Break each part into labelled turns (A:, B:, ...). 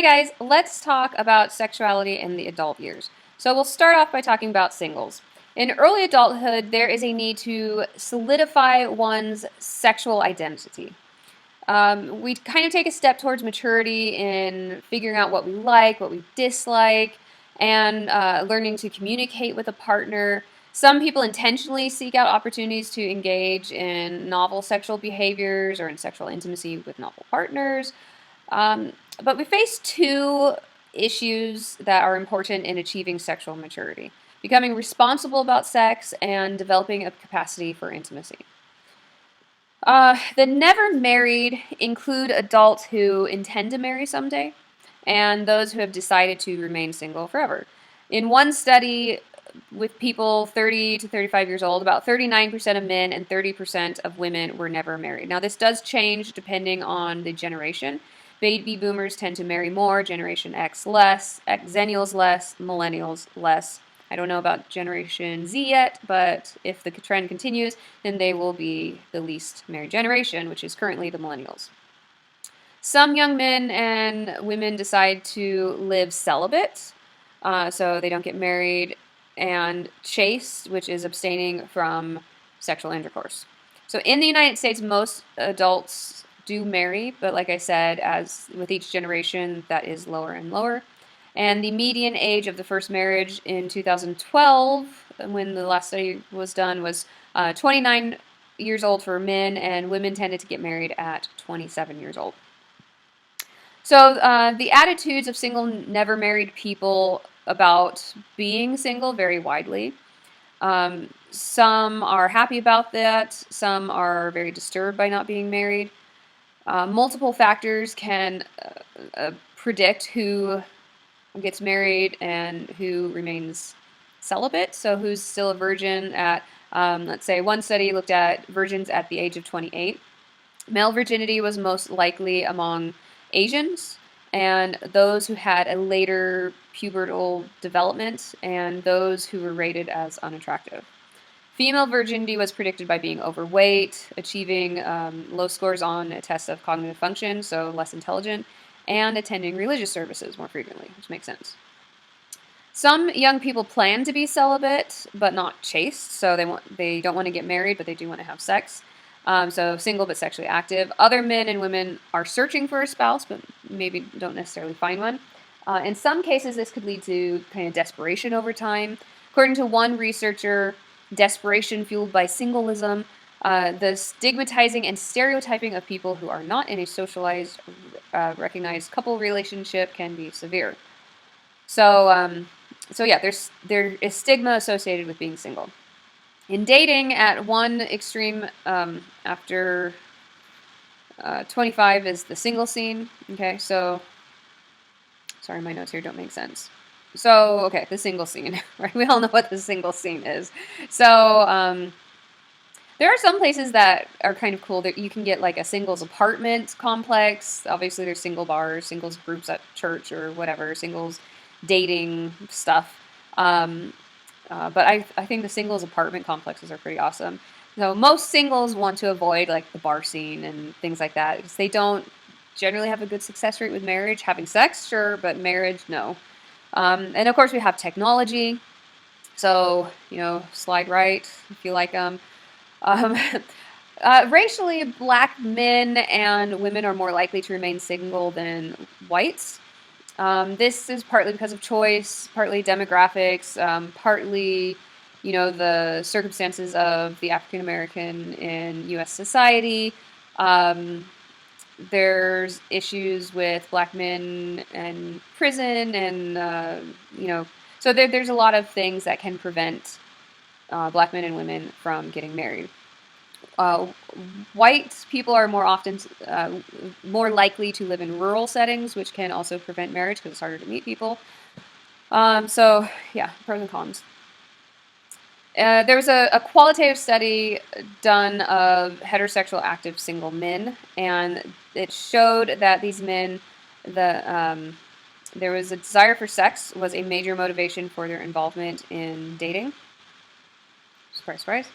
A: Hi guys, let's talk about sexuality in the adult years. So we'll start off by talking about singles. In early adulthood, there is a need to solidify one's sexual identity. We kind of take a step towards maturity in figuring out what we like, what we dislike, and learning to communicate with a partner. Some people intentionally seek out opportunities to engage in novel sexual behaviors or in sexual intimacy with novel partners. Um, but we face two issues that are important in achieving sexual maturity: becoming responsible about sex and developing a capacity for intimacy. The never married include adults who intend to marry someday and those who have decided to remain single forever. In one study with people 30 to 35 years old, about 39% of men and 30% of women were never married. Now, this does change depending on the generation. Baby boomers tend to marry more, Generation X less, Xennials less, Millennials less. I don't know about Generation Z yet, but if the trend continues, then they will be the least married generation, which is currently the Millennials. Some young men and women decide to live celibate, so they don't get married, and chaste, which is abstaining from sexual intercourse. So in the United States, most adults do marry, but like I said, as with each generation, that is lower and lower. And the median age of the first marriage in 2012, when the last study was done, was 29 years old for men, and women tended to get married at 27 years old. So the attitudes of single, never married people about being single vary widely. Some are happy about that. Some are very disturbed by not being married. Multiple factors can predict who gets married and who remains celibate. So who's still a virgin at, let's say, one study looked at virgins at the age of 28. Male virginity was most likely among Asians and those who had a later pubertal development and those who were rated as unattractive. Female virginity was predicted by being overweight, achieving low scores on a test of cognitive function, so less intelligent, and attending religious services more frequently, which makes sense. Some young people plan to be celibate, but not chaste, so they don't want to get married, but they do want to have sex. So single but sexually active. Other men and women are searching for a spouse, but maybe don't necessarily find one. In some cases, this could lead to kind of desperation over time. According to one researcher, desperation fueled by singleism, the stigmatizing and stereotyping of people who are not in a socialized, recognized couple relationship can be severe. So yeah, there is stigma associated with being single. In dating, at one extreme, after 25 is the single scene. Okay, so sorry, my notes here don't make sense. So, okay, the single scene, right? We all know what the single scene is. So, there are some places that are kind of cool that you can get like a singles apartment complex. Obviously, there's single bars, singles groups at church or whatever, singles dating stuff. But I think the singles apartment complexes are pretty awesome. So most singles want to avoid like the bar scene and things like that because they don't generally have a good success rate with marriage. Having sex, sure, but marriage, no. And of course, we have technology. So, slide right if you like them. Racially, black men and women are more likely to remain single than whites. This is partly because of choice, partly demographics, partly, the circumstances of the African American in U.S. society. There's issues with black men and prison, and so there's a lot of things that can prevent black men and women from getting married. White people are more likely to live in rural settings, which can also prevent marriage because it's harder to meet people. So yeah, pros and cons. There was a qualitative study done of heterosexual active single men, and it showed that these men, there was a desire for sex was a major motivation for their involvement in dating. Surprise, surprise.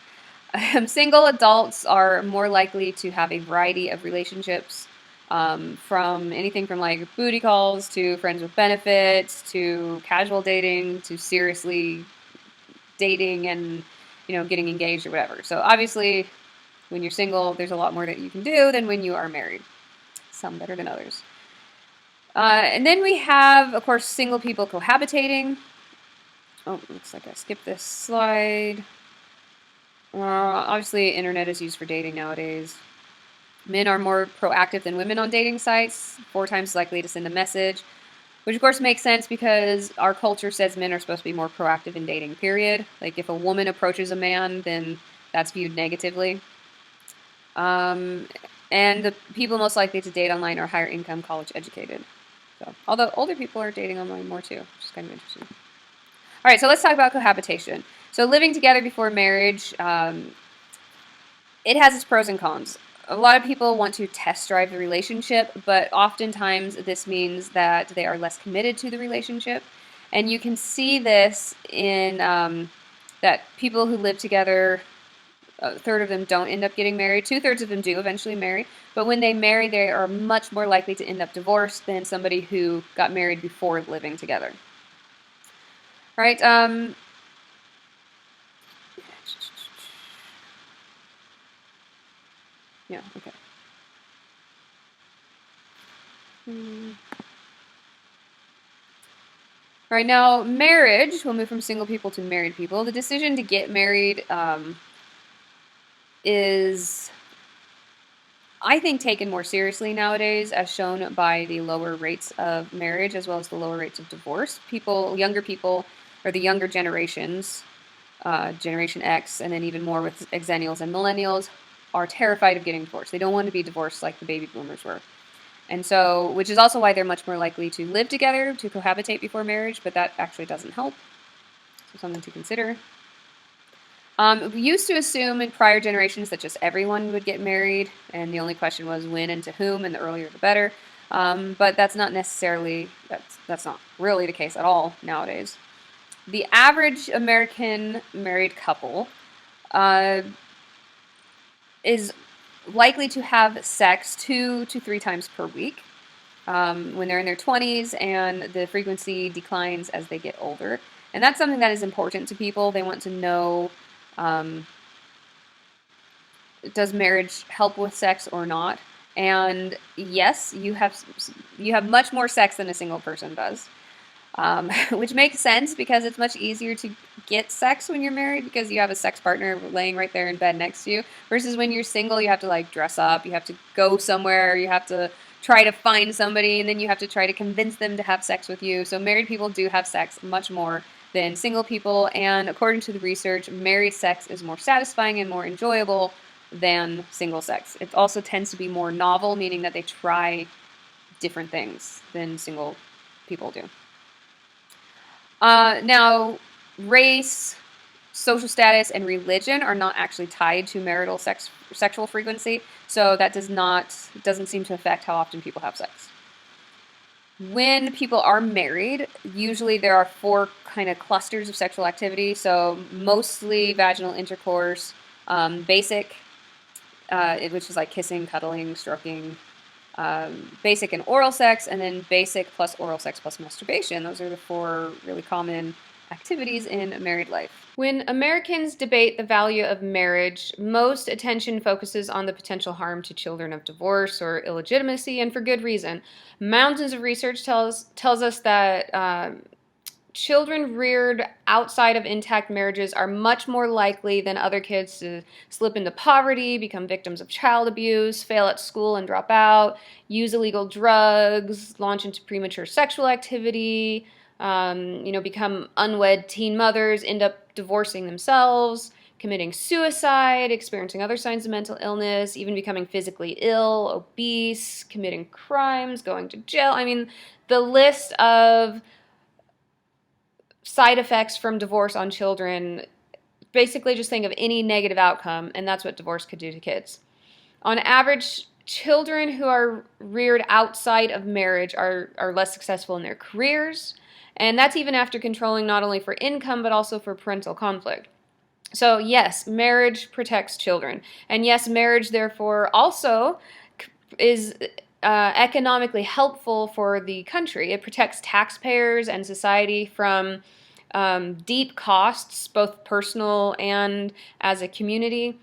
A: Single adults are more likely to have a variety of relationships from anything from like booty calls to friends with benefits to casual dating to seriously dating and getting engaged or whatever. So obviously, when you're single, there's a lot more that you can do than when you are married. Some better than others. And then we have, of course, single people cohabitating. Oh, looks like I skipped this slide. Obviously, internet is used for dating nowadays. Men are more proactive than women on dating sites, 4 times likely to send a message, which of course makes sense because our culture says men are supposed to be more proactive in dating, period. Like if a woman approaches a man, then that's viewed negatively. And the people most likely to date online are higher income, college educated. So, although older people are dating online more too, which is kind of interesting. All right, so let's talk about cohabitation. So living together before marriage, it has its pros and cons. A lot of people want to test drive the relationship, but oftentimes this means that they are less committed to the relationship. And you can see this in that people who live together, a third of them don't end up getting married. 2/3 of them do eventually marry. But when they marry, they are much more likely to end up divorced than somebody who got married before living together. All right. Yeah, okay. All right, now marriage, we'll move from single people to married people. The decision to get married is, I think, taken more seriously nowadays, as shown by the lower rates of marriage as well as the lower rates of divorce. Younger people, or the younger generations, Generation X, and then even more with Xennials and Millennials, are terrified of getting divorced. They don't want to be divorced like the baby boomers were. And so, which is also why they're much more likely to live together, to cohabitate before marriage, but that actually doesn't help. So something to consider. We used to assume in prior generations that just everyone would get married, and the only question was when and to whom, and the earlier the better. But that's not necessarily, that's not really the case at all nowadays. The average American married couple is likely to have sex 2 to 3 times per week when they're in their 20s, and the frequency declines as they get older. And that's something that is important to people. They want to know, does marriage help with sex or not? And yes, you have much more sex than a single person does. Which makes sense because it's much easier to get sex when you're married because you have a sex partner laying right there in bed next to you, versus when you're single, you have to like dress up, you have to go somewhere, you have to try to find somebody, and then you have to try to convince them to have sex with you. So married people do have sex much more than single people, and according to the research, married sex is more satisfying and more enjoyable than single sex. It also tends to be more novel, meaning that they try different things than single people do. Now, race, social status, and religion are not actually tied to marital sexual frequency, so that doesn't seem to affect how often people have sex. When people are married, usually there are 4 kind of clusters of sexual activity, so mostly vaginal intercourse, basic, which is like kissing, cuddling, stroking, basic and oral sex, and then basic plus oral sex plus masturbation. Those are the 4 really common activities in married life. When Americans debate the value of marriage, most attention focuses on the potential harm to children of divorce or illegitimacy, and for good reason. Mountains of research tells us that children reared outside of intact marriages are much more likely than other kids to slip into poverty, become victims of child abuse, fail at school and drop out, use illegal drugs, launch into premature sexual activity, become unwed teen mothers, end up divorcing themselves, committing suicide, experiencing other signs of mental illness, even becoming physically ill, obese, committing crimes, going to jail. I mean, the list of side effects from divorce on children, basically just think of any negative outcome, and that's what divorce could do to kids. On average, children who are reared outside of marriage are less successful in their careers, and that's even after controlling not only for income but also for parental conflict. So yes, marriage protects children, and yes, marriage therefore also is economically helpful for the country. It protects taxpayers and society from deep costs, both personal and as a community.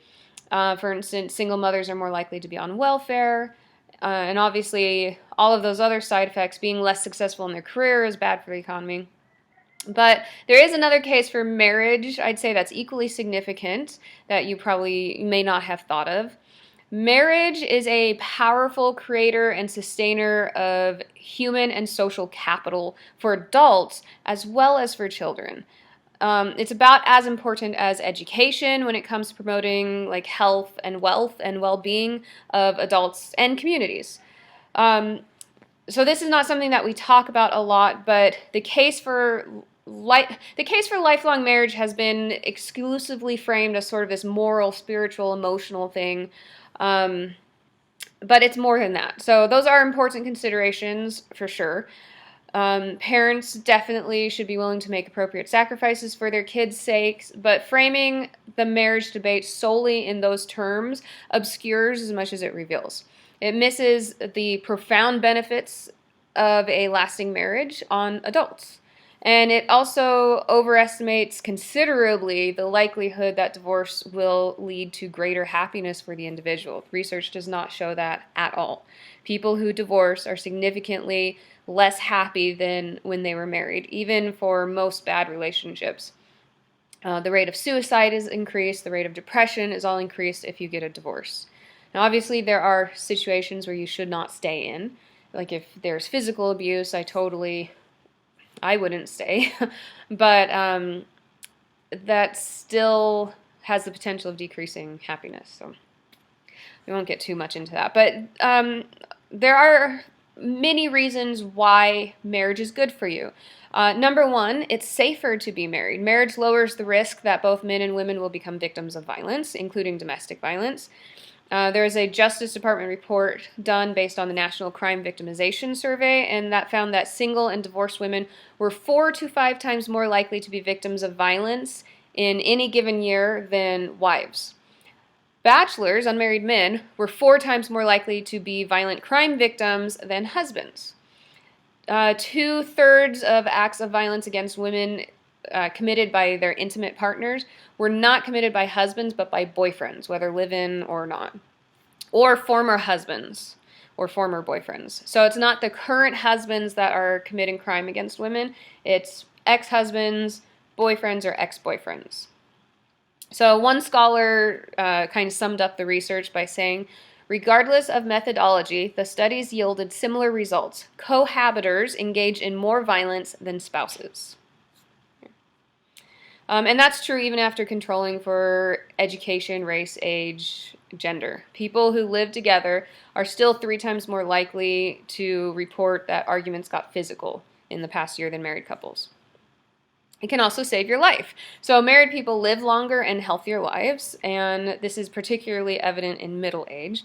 A: For instance, single mothers are more likely to be on welfare. And obviously, all of those other side effects, being less successful in their career, is bad for the economy. But there is another case for marriage, I'd say that's equally significant, that you probably may not have thought of. Marriage is a powerful creator and sustainer of human and social capital for adults as well as for children. It's about as important as education when it comes to promoting like health and wealth and well-being of adults and communities. So this is not something that we talk about a lot, but the case for lifelong marriage has been exclusively framed as sort of this moral, spiritual, emotional thing. But it's more than that. So those are important considerations for sure. Parents definitely should be willing to make appropriate sacrifices for their kids' sakes, but framing the marriage debate solely in those terms obscures as much as it reveals. It misses the profound benefits of a lasting marriage on adults. And it also overestimates considerably the likelihood that divorce will lead to greater happiness for the individual. Research does not show that at all. People who divorce are significantly less happy than when they were married, even for most bad relationships. The rate of suicide is increased. The rate of depression is all increased if you get a divorce. Now, obviously, there are situations where you should not stay in. Like if there's physical abuse, I wouldn't stay. But that still has the potential of decreasing happiness. So we won't get too much into that. But there are many reasons why marriage is good for you. Number one, it's safer to be married. Marriage lowers the risk that both men and women will become victims of violence, including domestic violence. There is a Justice Department report done based on the National Crime Victimization Survey, and that found that single and divorced women were 4 to 5 times more likely to be victims of violence in any given year than wives. Bachelors, unmarried men, were 4 times more likely to be violent crime victims than husbands. 2/3 of acts of violence against women committed by their intimate partners were not committed by husbands but by boyfriends, whether live-in or not, or former husbands or former boyfriends. So it's not the current husbands that are committing crime against women, it's ex-husbands, boyfriends, or ex-boyfriends. So one scholar kind of summed up the research by saying, regardless of methodology, the studies yielded similar results. Cohabitors engage in more violence than spouses. And that's true even after controlling for education, race, age, gender. People who live together are still 3 times more likely to report that arguments got physical in the past year than married couples. It can also save your life. So married people live longer and healthier lives, and this is particularly evident in middle age.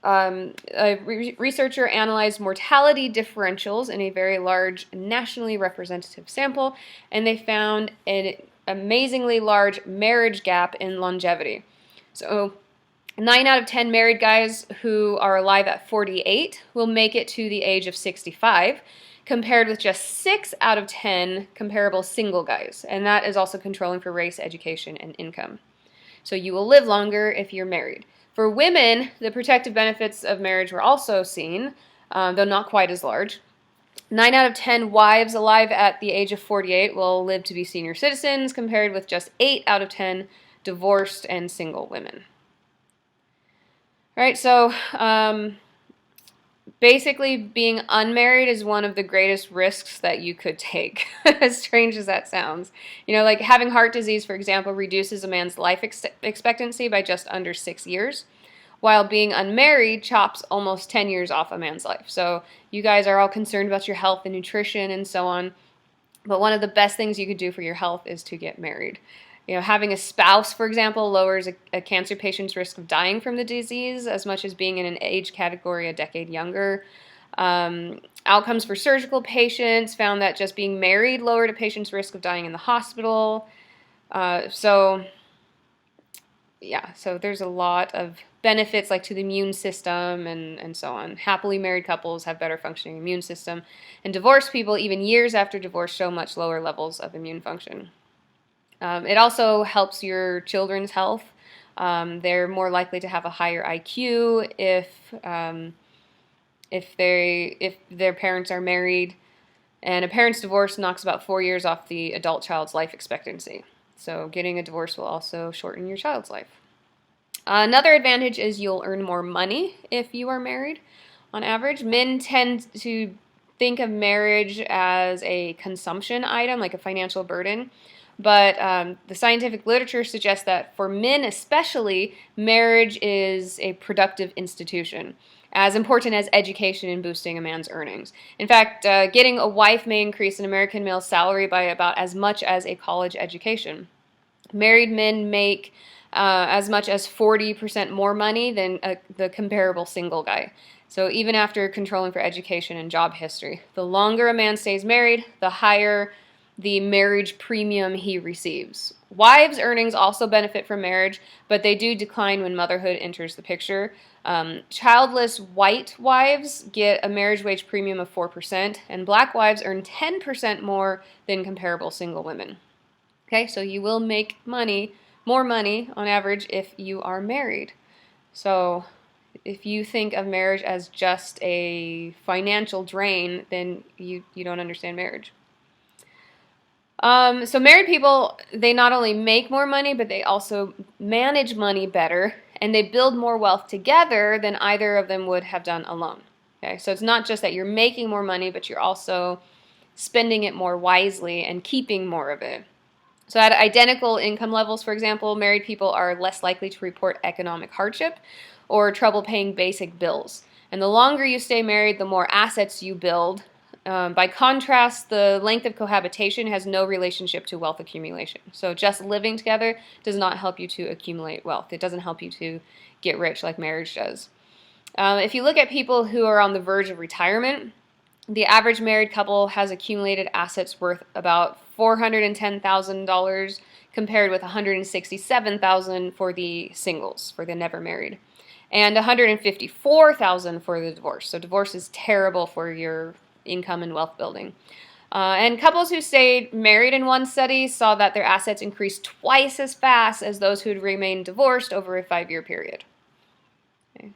A: A researcher analyzed mortality differentials in a very large, nationally representative sample, and they found an amazingly large marriage gap in longevity. So 9 out of 10 married guys who are alive at 48 will make it to the age of 65, compared with just 6 out of 10 comparable single guys. And that is also controlling for race, education, and income. So you will live longer if you're married. For women, the protective benefits of marriage were also seen, though not quite as large. 9 out of 10 wives alive at the age of 48 will live to be senior citizens, compared with just 8 out of 10 divorced and single women. All right, so basically being unmarried is one of the greatest risks that you could take, as strange as that sounds. You know, like having heart disease, for example, reduces a man's life expectancy by just under 6 years, while being unmarried chops almost 10 years off a man's life. So you guys are all concerned about your health and nutrition and so on, but one of the best things you could do for your health is to get married. You know, having a spouse, for example, lowers a cancer patient's risk of dying from the disease as much as being in an age category a decade younger. Outcomes for surgical patients found that just being married lowered a patient's risk of dying in the hospital. So yeah, so there's a lot of benefits like to the immune system and so on. Happily married couples have better functioning immune system, and divorced people, even years after divorce, show much lower levels of immune function. It also helps your children's health. They're more likely to have a higher IQ if their parents are married, and a parent's divorce knocks about 4 years off the adult child's life expectancy. So getting a divorce will also shorten your child's life. Another advantage is you'll earn more money if you are married. On average, men tend to think of marriage as a consumption item, like a financial burden. But the scientific literature suggests that for men especially, marriage is a productive institution, as important as education in boosting a man's earnings. In fact, getting a wife may increase an American male's salary by about as much as a college education. Married men make as much as 40% more money than the comparable single guy. So even after controlling for education and job history, the longer a man stays married, the higher the marriage premium he receives. Wives' earnings also benefit from marriage, but they do decline when motherhood enters the picture. Childless white wives get a marriage wage premium of 4%, and black wives earn 10% more than comparable single women. Okay, so you will make more money on average if you are married. So if you think of marriage as just a financial drain, then you don't understand marriage. So married people, they not only make more money, but they also manage money better, and they build more wealth together than either of them would have done alone. Okay, so it's not just that you're making more money, but you're also spending it more wisely and keeping more of it. So at identical income levels, for example, married people are less likely to report economic hardship or trouble paying basic bills. And the longer you stay married, the more assets you build. By contrast, the length of cohabitation has no relationship to wealth accumulation. So just living together does not help you to accumulate wealth. It doesn't help you to get rich like marriage does. If you look at people who are on the verge of retirement, the average married couple has accumulated assets worth about $410,000 compared with $167,000 for the singles, for the never married, and $154,000 for the divorce. So divorce is terrible for your income and wealth building. And couples who stayed married in one study saw that their assets increased twice as fast as those who had remained divorced over a 5-year period. Okay.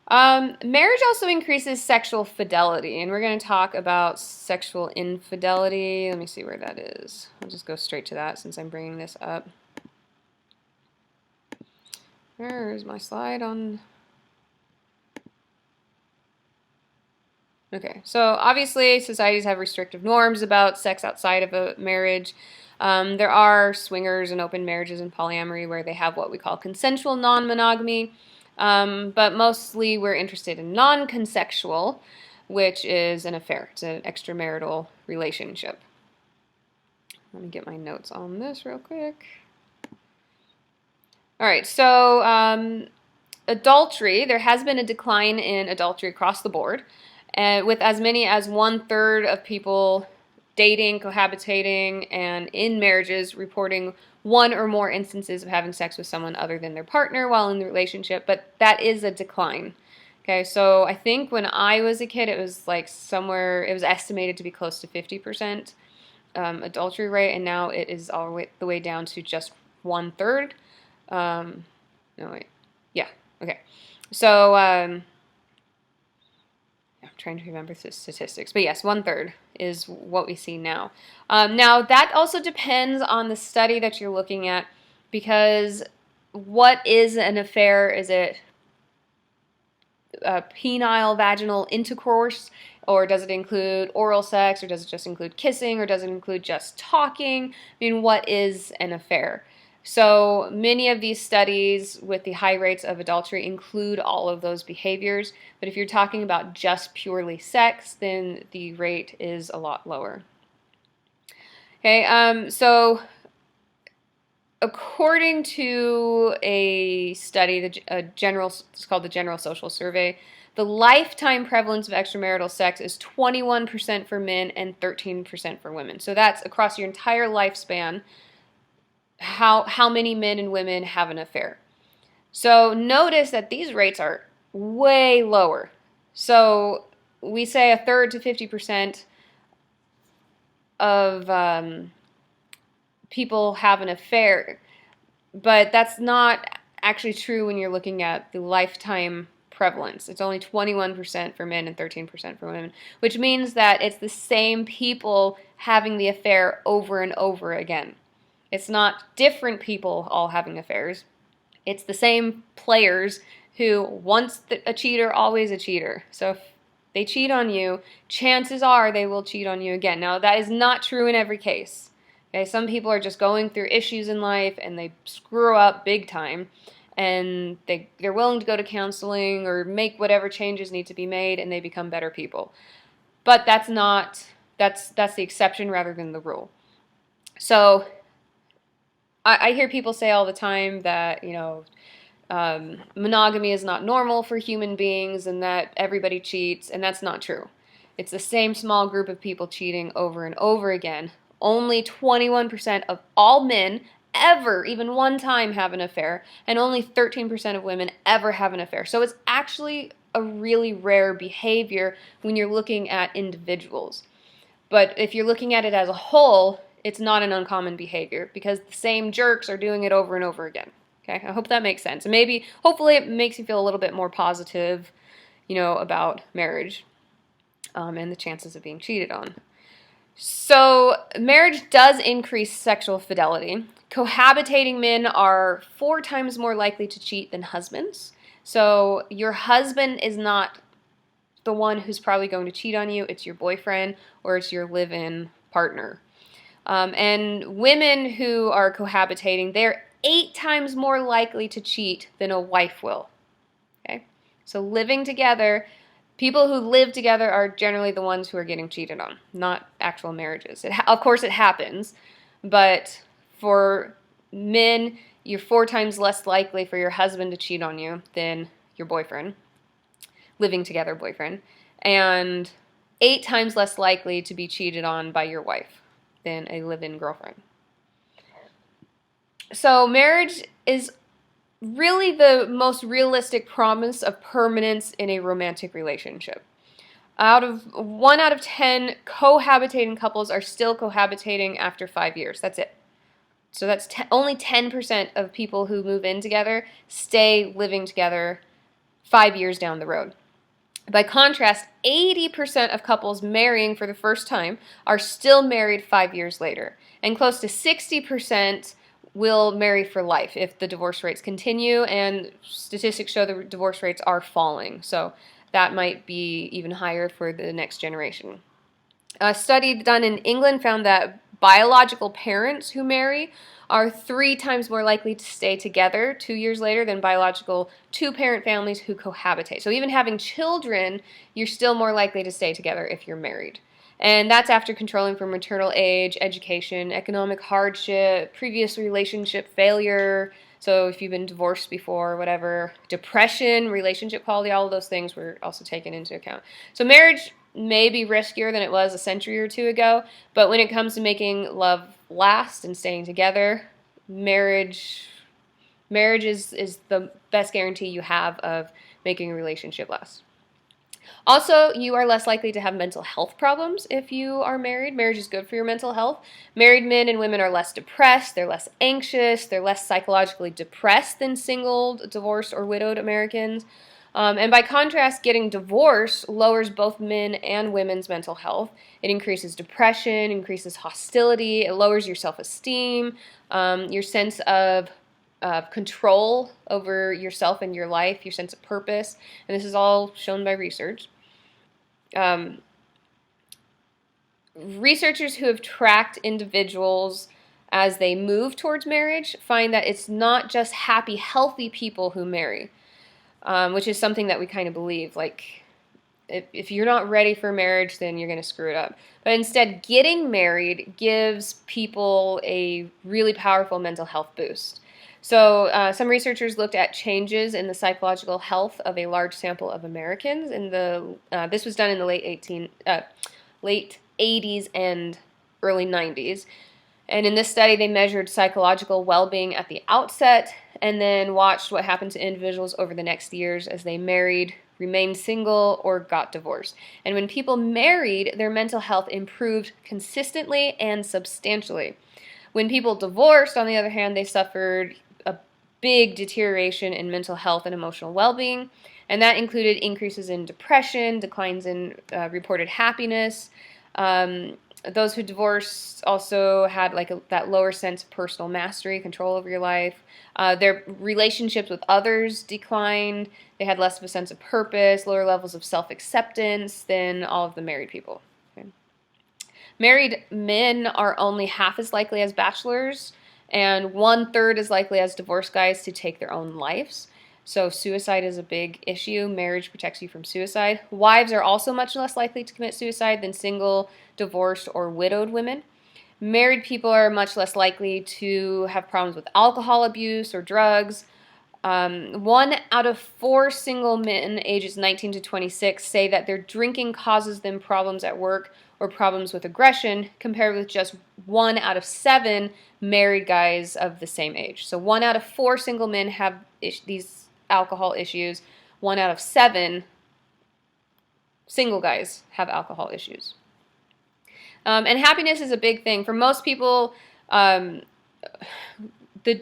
A: Marriage also increases sexual fidelity, and we're going to talk about sexual infidelity. Let me see where that is. I'll just go straight to that since I'm bringing this up. Where is my slide on? Okay, so obviously societies have restrictive norms about sex outside of a marriage. There are swingers and open marriages and polyamory where they have what we call consensual non-monogamy, but mostly we're interested in non-consensual, which is an affair. It's an extramarital relationship. Let me get my notes on this real quick. All right, so adultery, there has been a decline in adultery across the board, with as many as 1/3 of people dating, cohabitating, and in marriages reporting one or more instances of having sex with someone other than their partner while in the relationship, but that is a decline. Okay, so I think when I was a kid, it was like it was estimated to be close to 50% adultery rate, and now it is all the way down to just 1/3. No, wait. Yeah, okay. So, I'm trying to remember the statistics, but yes, 1/3 is what we see now. Now, that also depends on the study that you're looking at, because what is an affair? Is it penile vaginal intercourse, or does it include oral sex, or does it just include kissing, or does it include just talking? I mean, what is an affair? So many of these studies with the high rates of adultery include all of those behaviors, but if you're talking about just purely sex, then the rate is a lot lower. Okay, so according to a study, it's called the General Social Survey, the lifetime prevalence of extramarital sex is 21% for men and 13% for women. So that's across your entire lifespan. how many men and women have an affair. So notice that these rates are way lower. So we say a third to 50% of people have an affair, but that's not actually true when you're looking at the lifetime prevalence. It's only 21% for men and 13% for women, which means that it's the same people having the affair over and over again. It's not different people all having affairs. It's the same players who, once a cheater, always a cheater. So if they cheat on you, chances are they will cheat on you again. Now, that is not true in every case. Okay, some people are just going through issues in life and they screw up big time, and they're willing to go to counseling or make whatever changes need to be made, and they become better people. But that's the exception rather than the rule. So I hear people say all the time that, monogamy is not normal for human beings and that everybody cheats, and that's not true. It's the same small group of people cheating over and over again. Only 21% of all men ever, even one time, have an affair, and only 13% of women ever have an affair. So it's actually a really rare behavior when you're looking at individuals. But if you're looking at it as a whole, it's not an uncommon behavior because the same jerks are doing it over and over again. Okay, I hope that makes sense. And hopefully it makes you feel a little bit more positive, about marriage and the chances of being cheated on. So marriage does increase sexual fidelity. Cohabitating men are 4 times more likely to cheat than husbands. So your husband is not the one who's probably going to cheat on you. It's your boyfriend or it's your live-in partner. And women who are cohabitating, they're 8 times more likely to cheat than a wife will. Okay? So living together, people who live together are generally the ones who are getting cheated on, not actual marriages. Of course it happens, but for men, you're 4 times less likely for your husband to cheat on you than your boyfriend, living together boyfriend, and 8 times less likely to be cheated on by your wife than a live-in girlfriend. So marriage is really the most realistic promise of permanence in a romantic relationship. 1 out of 10 cohabitating couples are still cohabitating after 5 years. That's it. So that's only 10% of people who move in together stay living together 5 years down the road. By contrast, 80% of couples marrying for the first time are still married 5 years later, and close to 60% will marry for life if the divorce rates continue, and statistics show the divorce rates are falling, so that might be even higher for the next generation. A study done in England found that biological parents who marry are 3 times more likely to stay together 2 years later than biological 2-parent families who cohabitate. So even having children, you're still more likely to stay together if you're married. And that's after controlling for maternal age, education, economic hardship, previous relationship failure. So if you've been divorced before, whatever, depression, relationship quality, all of those things were also taken into account. So marriage may be riskier than it was a century or 2 ago, but when it comes to making love last and staying together, marriage is the best guarantee you have of making a relationship last. Also, you are less likely to have mental health problems if you are married. Marriage is good for your mental health. Married men and women are less depressed, they're less anxious, they're less psychologically depressed than single, divorced, or widowed Americans. And by contrast, getting divorced lowers both men and women's mental health. It increases depression, increases hostility, it lowers your self-esteem, your sense of control over yourself and your life, your sense of purpose, and this is all shown by research. Researchers who have tracked individuals as they move towards marriage find that it's not just happy, healthy people who marry, which is something that we kind of believe. Like, if you're not ready for marriage, then you're going to screw it up. But instead, getting married gives people a really powerful mental health boost. So some researchers looked at changes in the psychological health of a large sample of Americans. This was done in the late 80s and early 90s. And in this study, they measured psychological well-being at the outset and then watched what happened to individuals over the next years as they married, remained single, or got divorced. And when people married, their mental health improved consistently and substantially. When people divorced, on the other hand, they suffered a big deterioration in mental health and emotional well-being, and that included increases in depression, declines in reported happiness. Those who divorced also had that lower sense of personal mastery, control over your life. Their relationships with others declined. They had less of a sense of purpose, lower levels of self-acceptance than all of the married people. Okay. Married men are only half as likely as bachelors, and 1/3 as likely as divorced guys to take their own lives. So suicide is a big issue. Marriage protects you from suicide. Wives are also much less likely to commit suicide than single, divorced, or widowed women. Married people are much less likely to have problems with alcohol abuse or drugs. 1 out of 4 single men ages 19 to 26 say that their drinking causes them problems at work or problems with aggression, compared with just 1 out of 7 married guys of the same age. So 1 out of 4 single men have these alcohol issues. 1 out of 7 single guys have alcohol issues. And happiness is a big thing. For most people, the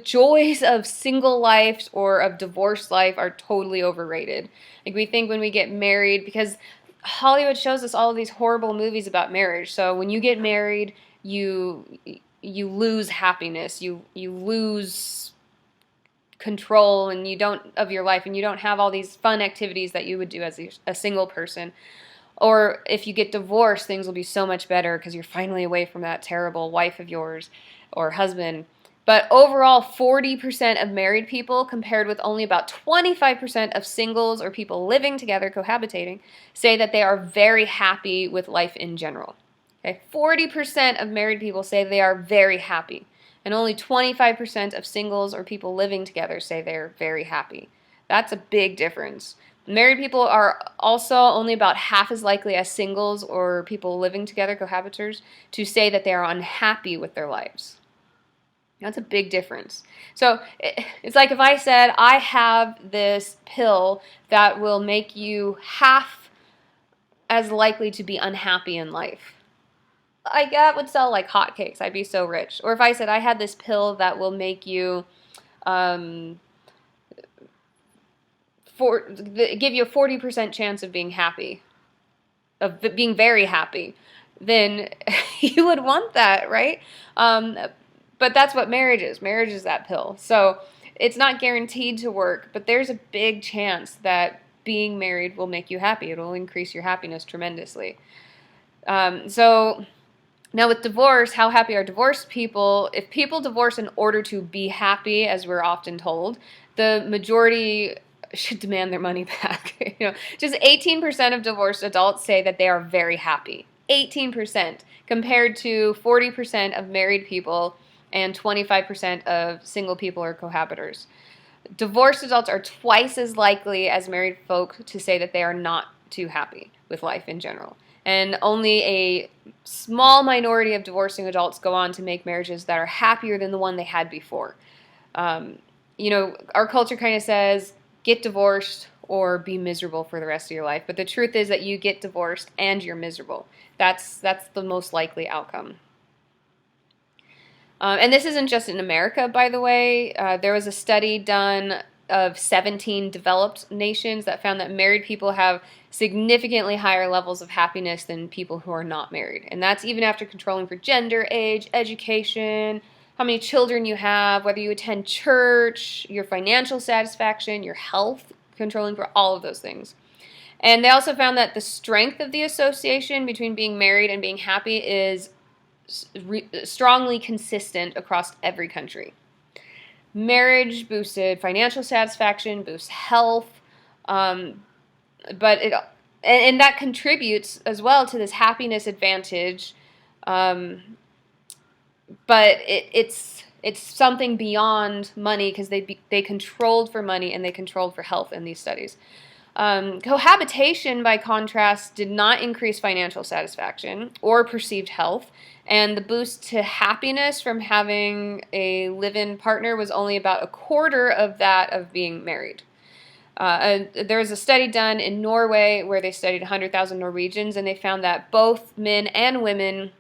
A: joys of single life or of divorced life are totally overrated. Like, we think when we get married, because Hollywood shows us all of these horrible movies about marriage. So when you get married, you lose happiness. You lose control and of your life, and you don't have all these fun activities that you would do as a single person. Or if you get divorced, things will be so much better because you're finally away from that terrible wife of yours or husband. But overall, 40% of married people, compared with only about 25% of singles or people living together, cohabitating, say that they are very happy with life in general. Okay? 40% of married people say they are very happy, and only 25% of singles or people living together say they're very happy. That's a big difference. Married people are also only about half as likely as singles or people living together, cohabitors, to say that they are unhappy with their lives. That's a big difference. So it's like if I said, I have this pill that will make you half as likely to be unhappy in life. That would sell like hotcakes. I'd be so rich. Or if I said, I had this pill that will make you give you a 40% chance of being happy, of being very happy, then you would want that, right? But that's what marriage is. Marriage is that pill. So it's not guaranteed to work, but there's a big chance that being married will make you happy. It will increase your happiness tremendously. So now with divorce, how happy are divorced people? If people divorce in order to be happy, as we're often told, the majority should demand their money back. Just 18% of divorced adults say that they are very happy. 18%, compared to 40% of married people and 25% of single people or cohabitors. Divorced adults are twice as likely as married folk to say that they are not too happy with life in general. And only a small minority of divorcing adults go on to make marriages that are happier than the one they had before. Our culture kind of says, get divorced or be miserable for the rest of your life. But the truth is that you get divorced and you're miserable. That's the most likely outcome. And this isn't just in America, by the way. There was a study done of 17 developed nations that found that married people have significantly higher levels of happiness than people who are not married. And that's even after controlling for gender, age, education, how many children you have, whether you attend church, your financial satisfaction, your health, controlling for all of those things. And they also found that the strength of the association between being married and being happy is strongly consistent across every country. Marriage boosted financial satisfaction, boosts health, and that contributes as well to this happiness advantage. But it's something beyond money, because they controlled for money and they controlled for health in these studies. Cohabitation, by contrast, did not increase financial satisfaction or perceived health, and the boost to happiness from having a live-in partner was only about a quarter of that of being married. There was a study done in Norway where they studied 100,000 Norwegians, and they found that both men and women,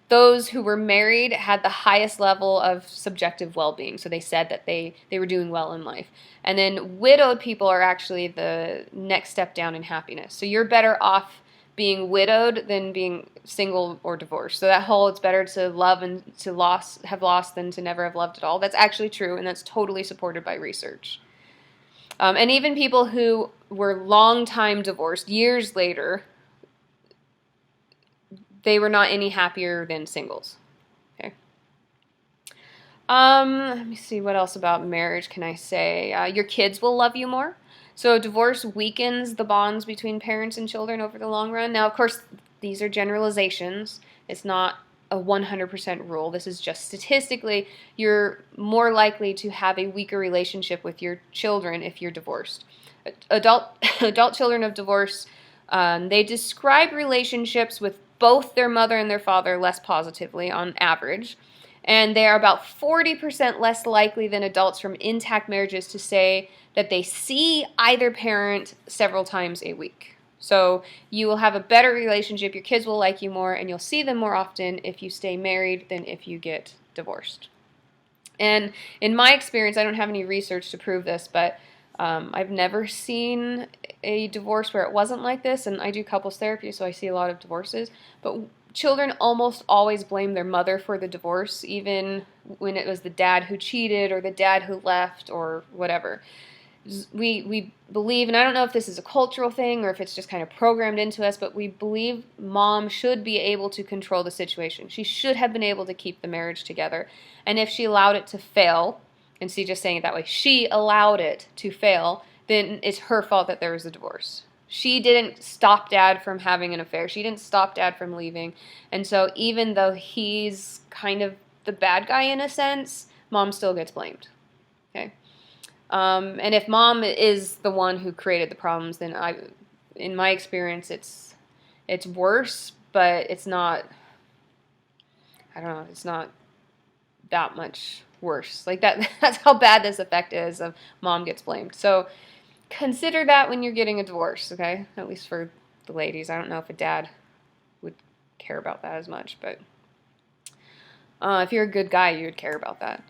A: those who were married, had the highest level of subjective well-being. So they said that they were doing well in life. And then widowed people are actually the next step down in happiness. So you're better off being widowed than being single or divorced. So that whole it's better to love and to have lost than to never have loved at all, that's actually true, and that's totally supported by research. And even people who were long time divorced, years later, they were not any happier than singles. Okay. Let me see, what else about marriage can I say? Your kids will love you more. So divorce weakens the bonds between parents and children over the long run. Now, of course, these are generalizations. It's not a 100% rule. This is just statistically, you're more likely to have a weaker relationship with your children if you're divorced. Adult children of divorce, they describe relationships with both their mother and their father less positively on average, and they are about 40% less likely than adults from intact marriages to say that they see either parent several times a week. So you will have a better relationship, your kids will like you more, and you'll see them more often if you stay married than if you get divorced. And in my experience, I don't have any research to prove this, but I've never seen a divorce where it wasn't like this, and I do couples therapy, so I see a lot of divorces. But children almost always blame their mother for the divorce, even when it was the dad who cheated or the dad who left or whatever. We believe, and I don't know if this is a cultural thing or if it's just kind of programmed into us, but we believe mom should be able to control the situation. She should have been able to keep the marriage together. And if she allowed it to fail, and see, just saying it that way, she allowed it to fail, then it's her fault that there was a divorce. She didn't stop dad from having an affair. She didn't stop dad from leaving. And so even though he's kind of the bad guy in a sense, mom still gets blamed. Okay? And if mom is the one who created the problems, then in my experience, it's worse, but it's not, I don't know, it's not that much worse. Like that's how bad this effect is of mom gets blamed. So consider that when you're getting a divorce, okay? At least for the ladies. I don't know if a dad would care about that as much, but if you're a good guy, you would care about that.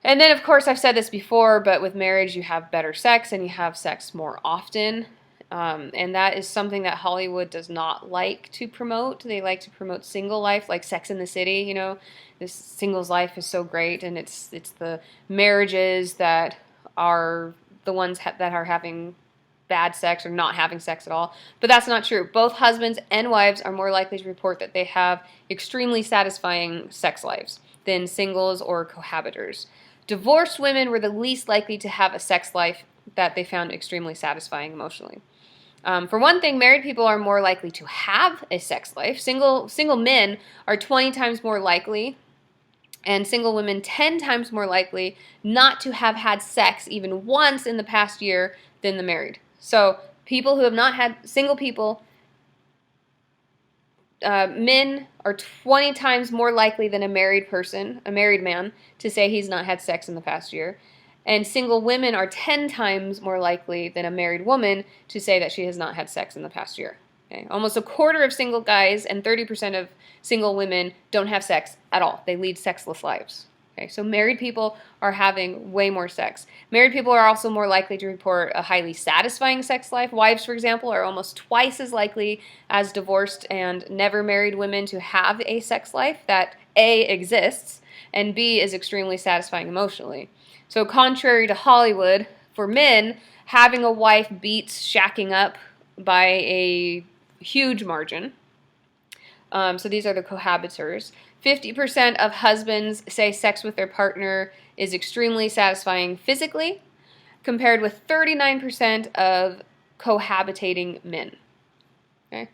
A: And then, of course, I've said this before, but with marriage, you have better sex and you have sex more often. And that is something that Hollywood does not like to promote. They like to promote single life, like Sex in the City, you know. This singles life is so great, and it's the marriages that are the ones that are having bad sex or not having sex at all. But that's not true. Both husbands and wives are more likely to report that they have extremely satisfying sex lives than singles or cohabitors. Divorced women were the least likely to have a sex life that they found extremely satisfying emotionally. For one thing, married people are more likely to have a sex life. Single men are 20 times more likely, and single women 10 times more likely not to have had sex even once in the past year than the married. So people who have not had, single people, men are 20 times more likely than a married person, a married man, to say he's not had sex in the past year. And single women are 10 times more likely than a married woman to say that she has not had sex in the past year. Okay? Almost a quarter of single guys and 30% of single women don't have sex at all. They lead sexless lives. Okay? So married people are having way more sex. Married people are also more likely to report a highly satisfying sex life. Wives, for example, are almost twice as likely as divorced and never married women to have a sex life that A, exists, and B, is extremely satisfying emotionally. So contrary to Hollywood, for men, having a wife beats shacking up by a huge margin. So these are the cohabitors. 50% of husbands say sex with their partner is extremely satisfying physically, compared with 39% of cohabitating men. Okay?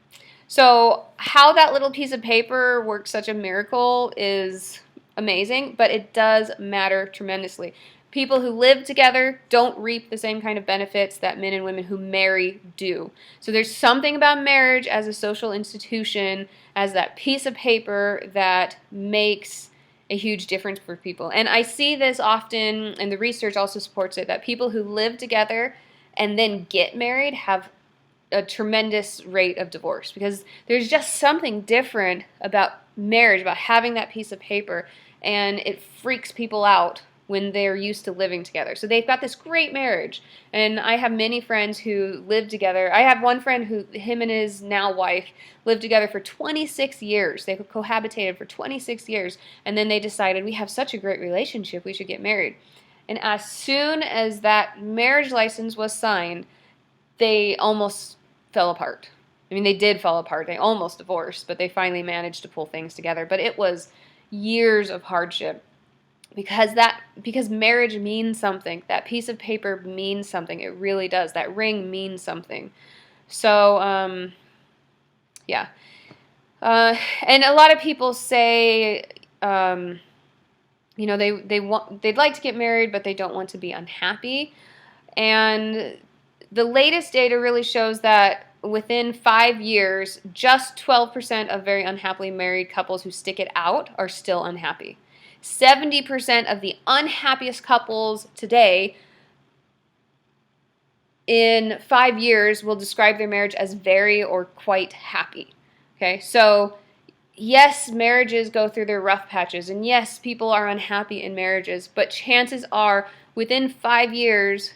A: So how that little piece of paper works such a miracle is amazing, but it does matter tremendously. People who live together don't reap the same kind of benefits that men and women who marry do. So there's something about marriage as a social institution, as that piece of paper, that makes a huge difference for people. And I see this often, and the research also supports it, that people who live together and then get married have a tremendous rate of divorce, because there's just something different about marriage, about having that piece of paper, and it freaks people out when they're used to living together. So they've got this great marriage, and I have many friends who live together. I have one friend who, him and his now wife, lived together for 26 years. They cohabitated for 26 years, and then they decided, we have such a great relationship, we should get married. And as soon as that marriage license was signed, they almost fell apart. I mean, they did fall apart. They almost divorced, but they finally managed to pull things together. But it was years of hardship, because marriage means something. That piece of paper means something. It really does. That ring means something. So, yeah. And a lot of people say, you know, they'd like to get married, but they don't want to be unhappy. And the latest data really shows that within 5 years, just 12% of very unhappily married couples who stick it out are still unhappy. 70% of the unhappiest couples today in 5 years will describe their marriage as very or quite happy. Okay, so yes, marriages go through their rough patches, and yes, people are unhappy in marriages, but chances are within 5 years,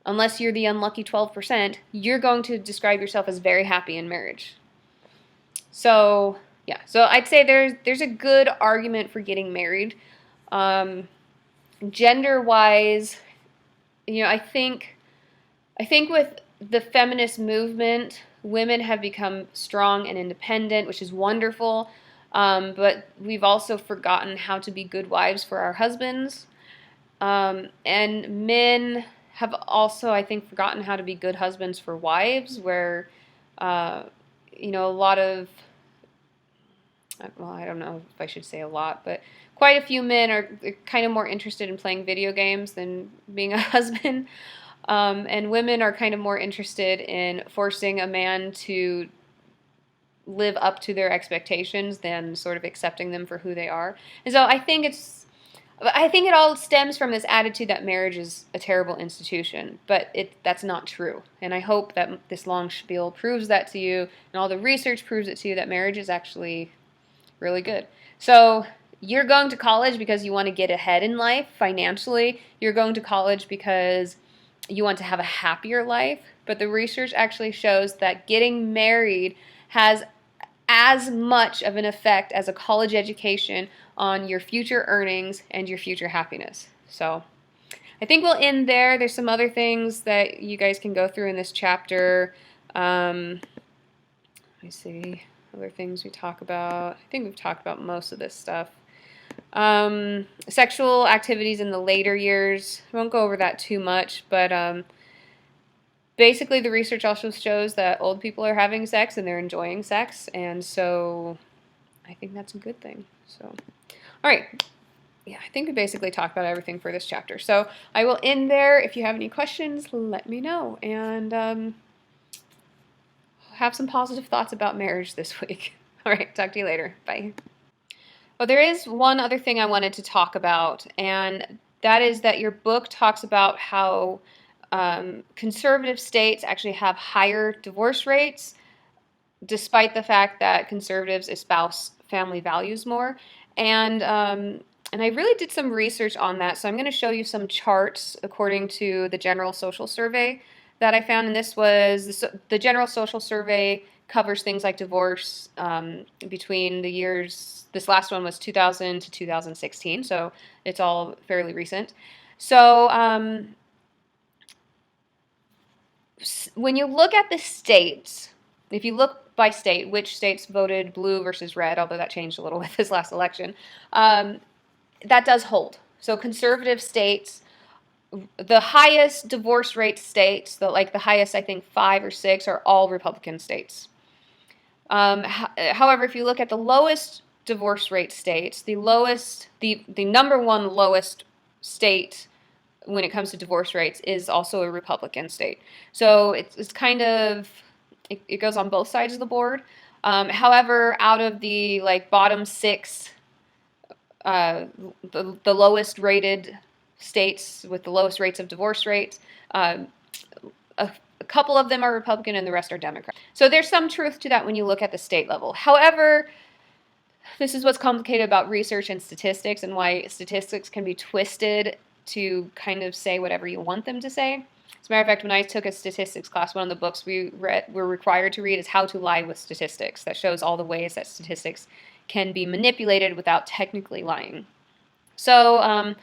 A: unless you're the unlucky 12%, you're going to describe yourself as very happy in marriage. So, yeah. So I'd say there's a good argument for getting married. Gender-wise, you know, I think with the feminist movement, women have become strong and independent, which is wonderful. But we've also forgotten how to be good wives for our husbands. And men have also, I think, forgotten how to be good husbands for wives, where, you know, a lot of, well, I don't know if I should say a lot, but quite a few men are kind of more interested in playing video games than being a husband. And women are kind of more interested in forcing a man to live up to their expectations than sort of accepting them for who they are. And so I think it all stems from this attitude that marriage is a terrible institution, but that's not true. And I hope that this long spiel proves that to you, and all the research proves it to you, that marriage is actually really good. So you're going to college because you want to get ahead in life financially. You're going to college because you want to have a happier life. But the research actually shows that getting married has as much of an effect as a college education on your future earnings and your future happiness. So I think we'll end there. There's some other things that you guys can go through in this chapter. Let me see, other things we talk about. I think we've talked about most of this stuff. Sexual activities in the later years. I won't go over that too much, but basically the research also shows that old people are having sex and they're enjoying sex, and so I think that's a good thing. So, all right. Yeah, I think we basically talked about everything for this chapter. So I will end there. If you have any questions, let me know. And have some positive thoughts about marriage this week. All right, talk to you later. Bye. Oh, there is one other thing I wanted to talk about, and that is that your book talks about how conservative states actually have higher divorce rates, despite the fact that conservatives espouse family values more. And I really did some research on that, so I'm going to show you some charts according to the General Social Survey that I found. And this was the General Social Survey covers things like divorce between the years. This last one was 2000 to 2016, so it's all fairly recent. So when you look at the states, if you look by state, which states voted blue versus red, although that changed a little with this last election, that does hold. So conservative states, the highest divorce rate states, the highest, I think, 5 or 6, are all Republican states. However, if you look at the lowest divorce rate states, the number one lowest state when it comes to divorce rates, is also a Republican state. So it's kind of, it goes on both sides of the board. However, out of the like bottom six, uh, the lowest rated states with the lowest rates of divorce rates, a couple of them are Republican and the rest are Democrat. So there's some truth to that when you look at the state level. However, this is what's complicated about research and statistics, and why statistics can be twisted to kind of say whatever you want them to say. As a matter of fact, when I took a statistics class, one of the books we were required to read is How to Lie with Statistics. That shows all the ways that statistics can be manipulated without technically lying. So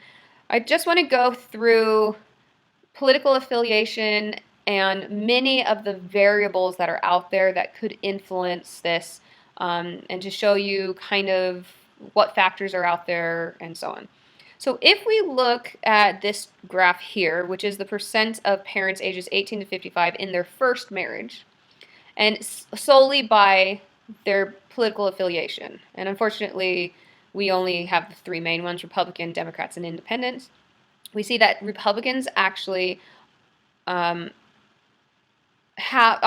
A: I just want to go through political affiliation and many of the variables that are out there that could influence this, and to show you kind of what factors are out there and so on. So if we look at this graph here, which is the percent of parents ages 18 to 55 in their first marriage, and solely by their political affiliation. And unfortunately, we only have the three main ones: Republican, Democrats, and Independents. We see that Republicans actually are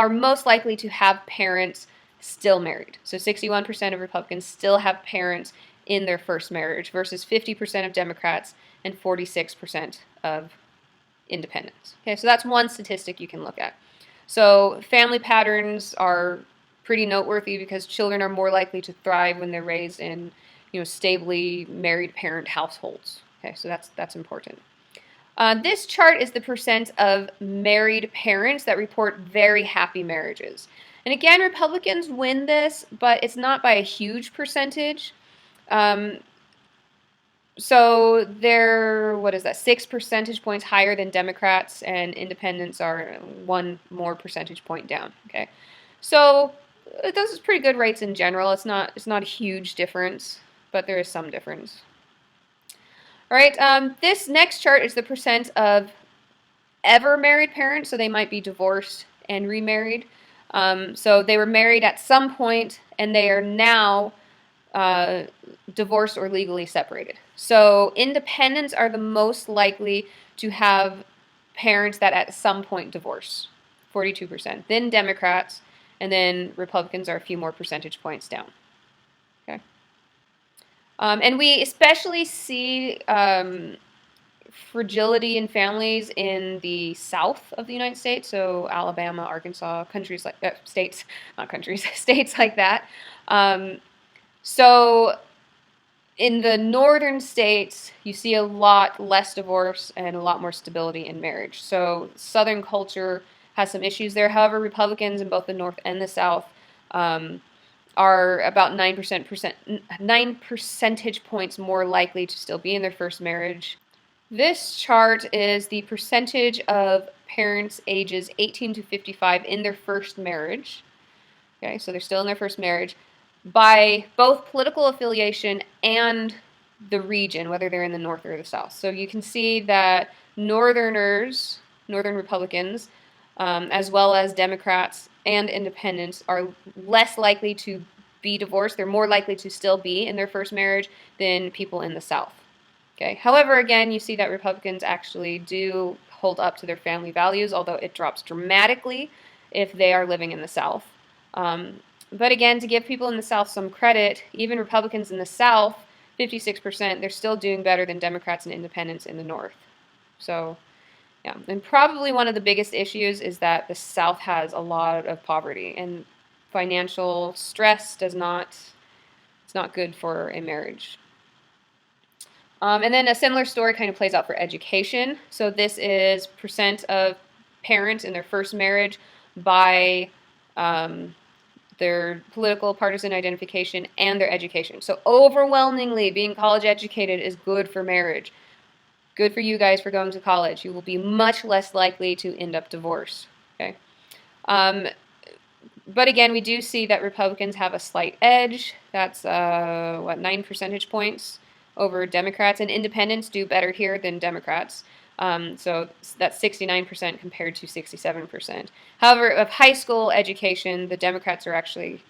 A: most likely to have parents still married. So 61% of Republicans still have parents in their first marriage versus 50% of Democrats and 46% of Independents. Okay, so that's one statistic you can look at. So family patterns are pretty noteworthy because children are more likely to thrive when they're raised in, stably married parent households. Okay, so that's important. This chart is the percent of married parents that report very happy marriages. And again, Republicans win this, but it's not by a huge percentage. So they're, 6 percentage points higher than Democrats, and Independents are 1 more percentage point down. Okay, so those are pretty good rates in general. It's not a huge difference, but there is some difference. All right, this next chart is the percent of ever married parents, so they might be divorced and remarried. So they were married at some point, and they are now divorced or legally separated. So Independents are the most likely to have parents that at some point divorce, 42%. Then Democrats, and then Republicans are a few more percentage points down. Okay. And we especially see fragility in families in the south of the United States, so Alabama, Arkansas, countries like states, not countries, states like that. So in the northern states, you see a lot less divorce and a lot more stability in marriage. So southern culture has some issues there. However, Republicans in both the north and the south are about 9 percentage points more likely to still be in their first marriage. This chart is the percentage of parents ages 18 to 55 in their first marriage. Okay, so they're still in their first marriage by both political affiliation and the region, whether they're in the north or the south. So you can see that northern Republicans, as well as Democrats and Independents, are less likely to be divorced. They're more likely to still be in their first marriage than people in the south. Okay. However, again, you see that Republicans actually do hold up to their family values, although it drops dramatically if they are living in the south. But again, to give people in the South some credit, even Republicans in the South, 56%, they're still doing better than Democrats and Independents in the North. So, yeah. And probably one of the biggest issues is that the South has a lot of poverty, and financial stress it's not good for a marriage. And then a similar story kind of plays out for education. So this is percent of parents in their first marriage by their political partisan identification and their education. So overwhelmingly, being college educated is good for marriage. Good for you guys for going to college. You will be much less likely to end up divorced. Okay. But again, we do see that Republicans have a slight edge. That's 9 percentage points over Democrats, and Independents do better here than Democrats. So that's 69% compared to 67%. However, of high school education, the Democrats are actually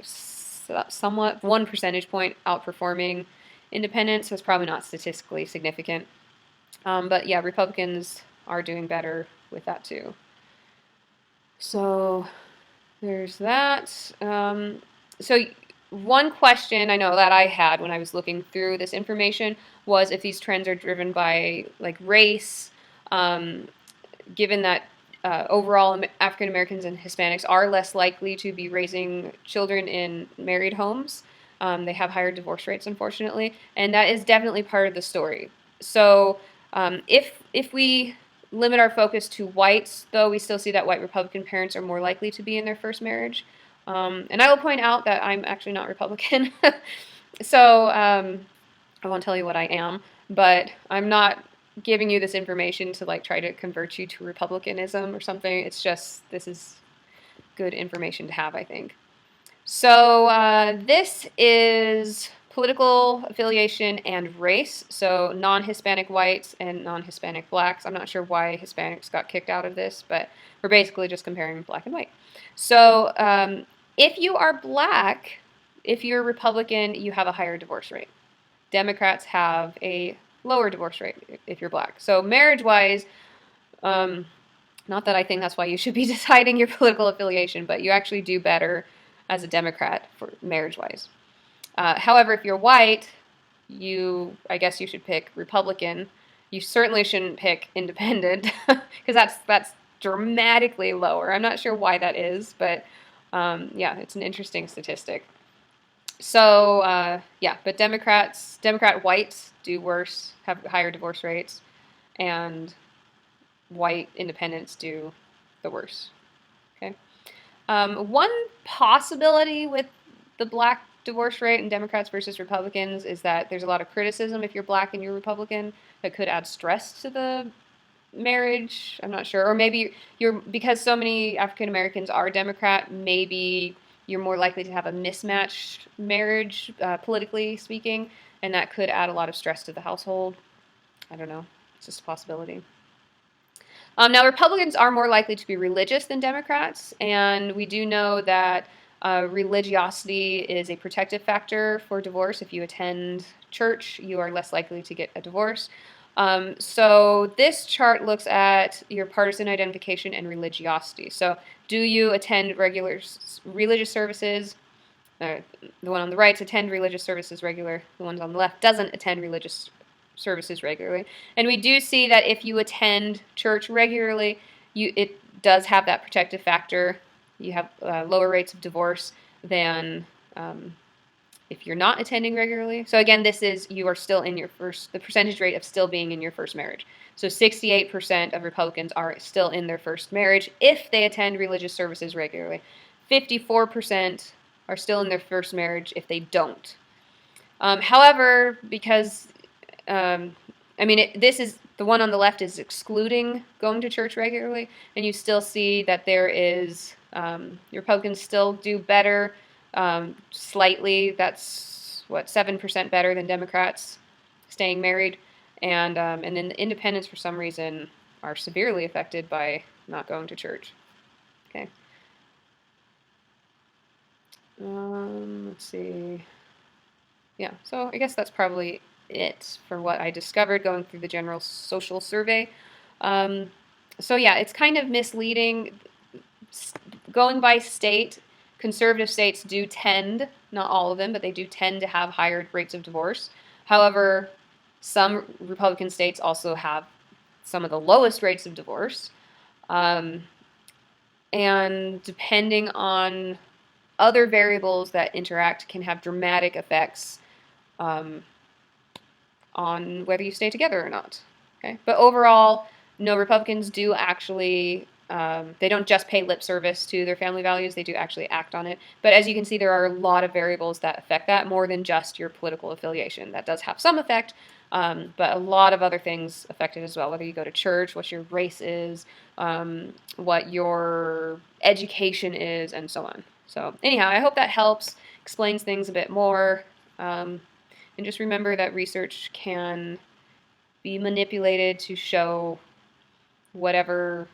A: somewhat 1 percentage point outperforming Independents, so it's probably not statistically significant. But yeah, Republicans are doing better with that too. So there's that. So one question I know that I had when I was looking through this information was if these trends are driven by like race, um, given that overall African Americans and Hispanics are less likely to be raising children in married homes. They have higher divorce rates, unfortunately, and that is definitely part of the story. So if we limit our focus to whites, though, we still see that white Republican parents are more likely to be in their first marriage. And I will point out that I'm actually not Republican, so I won't tell you what I am, but I'm not giving you this information to like try to convert you to Republicanism or something. It's just this is good information to have, I think. So this is political affiliation and race. So non-Hispanic whites and non-Hispanic blacks. I'm not sure why Hispanics got kicked out of this, but we're basically just comparing black and white. So if you are black, if you're Republican, you have a higher divorce rate. Democrats have a lower divorce rate if you're black. So marriage-wise, not that I think that's why you should be deciding your political affiliation, but you actually do better as a Democrat for marriage-wise. However, if you're white, I guess you should pick Republican. You certainly shouldn't pick independent because that's dramatically lower. I'm not sure why that is, but yeah, it's an interesting statistic. So yeah, but Democrat whites do worse, have higher divorce rates, and white independents do the worse. Okay. One possibility with the black divorce rate in Democrats versus Republicans is that there's a lot of criticism if you're black and you're Republican that could add stress to the marriage. I'm not sure. Or maybe because so many African Americans are Democrat, maybe you're more likely to have a mismatched marriage, politically speaking, and that could add a lot of stress to the household. I don't know. It's just a possibility. Now, Republicans are more likely to be religious than Democrats, and we do know that religiosity is a protective factor for divorce. If you attend church, you are less likely to get a divorce. So this chart looks at your partisan identification and religiosity. So do you attend regular religious services? The one on the right attend religious services regular. The one on the left doesn't attend religious services regularly. And we do see that if you attend church regularly, it does have that protective factor. You have lower rates of divorce than if you're not attending regularly. So again, you are still in the percentage rate of still being in your first marriage. So 68% of Republicans are still in their first marriage if they attend religious services regularly. 54% are still in their first marriage if they don't. However, because this is the one on the left is excluding going to church regularly, and you still see that there is Republicans still do better slightly. That's 7% better than Democrats staying married, and then the independents for some reason are severely affected by not going to church. Okay. Let's see. Yeah, so I guess that's probably it for what I discovered going through the general social survey. So yeah, it's kind of misleading. Going by state, conservative states do tend, not all of them, but they do tend to have higher rates of divorce. However, some Republican states also have some of the lowest rates of divorce. And depending on other variables that interact can have dramatic effects on whether you stay together or not. Okay, but overall, no, Republicans do actually, they don't just pay lip service to their family values, they do actually act on it. But as you can see, there are a lot of variables that affect that more than just your political affiliation. That does have some effect, but a lot of other things affect it as well, whether you go to church, what your race is, what your education is, and so on. So anyhow, I hope that helps, explains things a bit more. And just remember that research can be manipulated to show whatever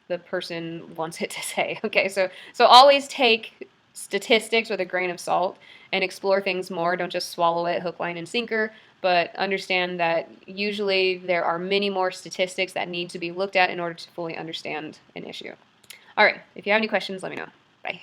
A: the person wants it to say. Okay, so always take statistics with a grain of salt, and explore things more. Don't just swallow it hook, line, and sinker, but understand that usually there are many more statistics that need to be looked at in order to fully understand an issue. All right, if you have any questions, let me know. Bye.